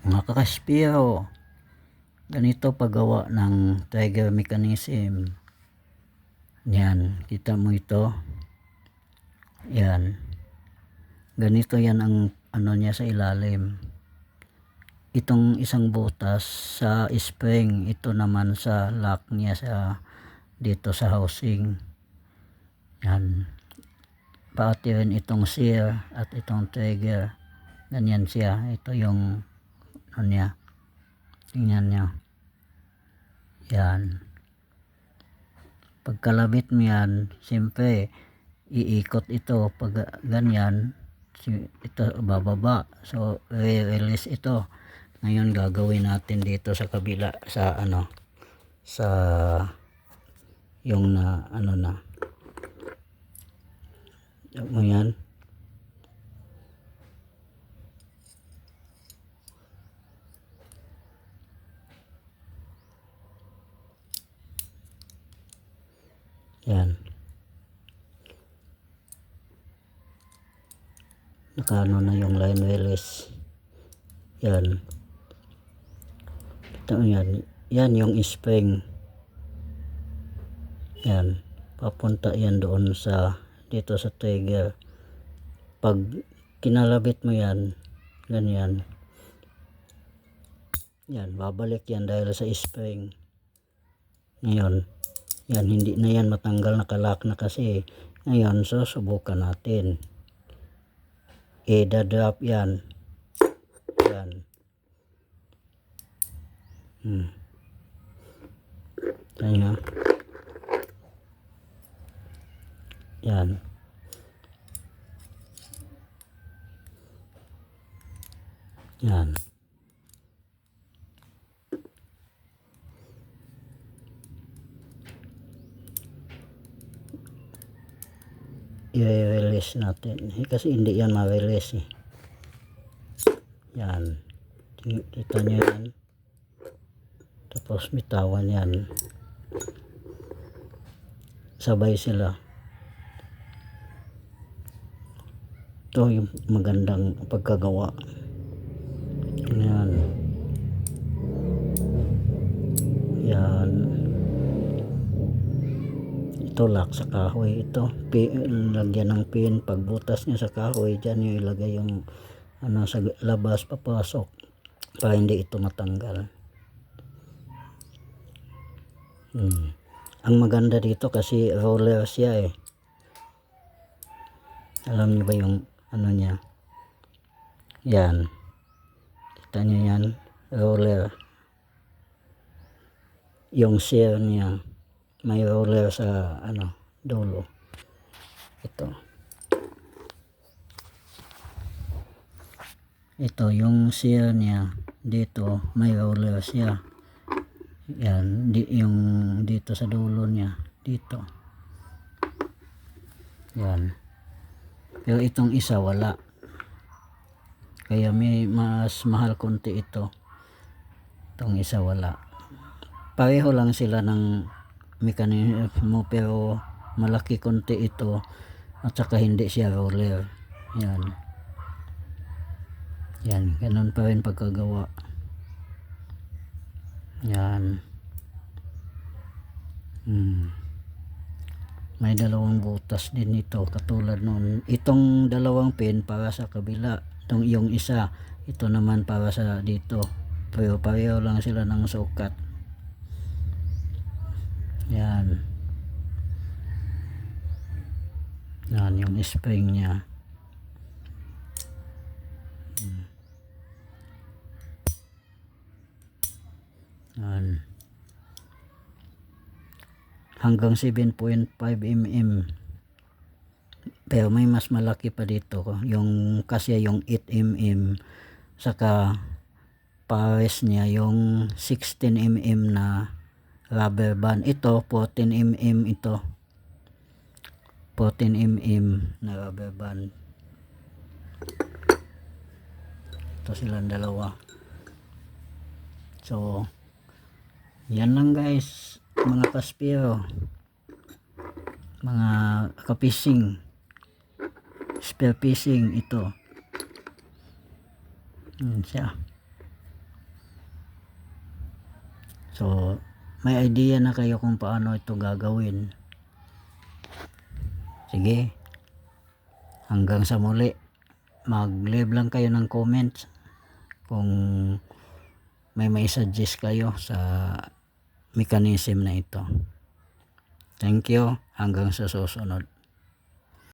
Mga kakaspiro, ganito paggawa ng trigger mechanism. Yan, kita mo ito. Yan, ganito yan ang ano niya sa ilalim. Itong isang butas sa spring, ito naman sa lock niya sa dito sa housing. Yan, pati rin itong sear at itong trigger. Ganyan siya. Ito yung ano niya, tingnan niya. Yan, pagkalabit mo yan, siyempre iikot ito pag ganyan, ito bababa, so release ito. Ngayon gagawin natin dito sa kabila, sa ano, sa yung na ano na mo yan. Yan, nakano na yung line release. Yan, ito yan, yan yung spring. Yan, papunta yan doon sa dito sa trigger. Pag kinalabit mo yan, ganyan, yan, babalik yan dahil sa spring. Ngayon, yan, hindi na yan matanggal, nakalock na kasi. Ngayon, so subukan natin. I-drop yan. Yan. Yan. Yan. Yan. I-release natin kasi hindi yan ma-release eh. Yan, kita nyo yan, tapos bitawan yan, sabay sila. Ito yung magandang pagkagawa. Yan, yan, ito lock sa kahoy. Ito lagyan ng pin, pagbutas niya sa kahoy, dyan yung ilagay yung ano sa labas, papasok para hindi ito matanggal. Ang maganda dito kasi roller siya eh. Alam niyo ba yung ano niya? Yan, kita niyo yan, roller. Yung shear niya may roller sa ano dulo. Ito yung shear niya, dito may roller siya. Yan, yung dito sa dulo niya, dito. Yan, pero itong isa wala, kaya may mas mahal konti ito. Itong isa wala. Pareho lang sila ng mekanismo pero malaki konti ito at saka hindi siya roller. Yan. Yan, ganun pa rin pagkagawa. Yan. May dalawang butas din ito katulad noon. Itong dalawang pin para sa kabila, itong yung isa, ito naman para sa dito. Pero pareho lang sila ng sukat. Yan. Yan yung spring niya. Yan. Hanggang 7.5 mm. Pero may mas malaki pa dito, yung kasi yung 8 mm, saka pares niya yung 16 mm na rubber band. Ito 14 mm, ito 14 mm na rubber band. Ito silang dalawa. So yan lang guys, mga kaspiro, mga kapising, spear fishing ito. Yan siya. So may idea na kayo kung paano ito gagawin. Sige, hanggang sa muli, mag-leave lang kayo ng comments kung may suggest kayo sa mechanism na ito. Thank you, hanggang sa susunod.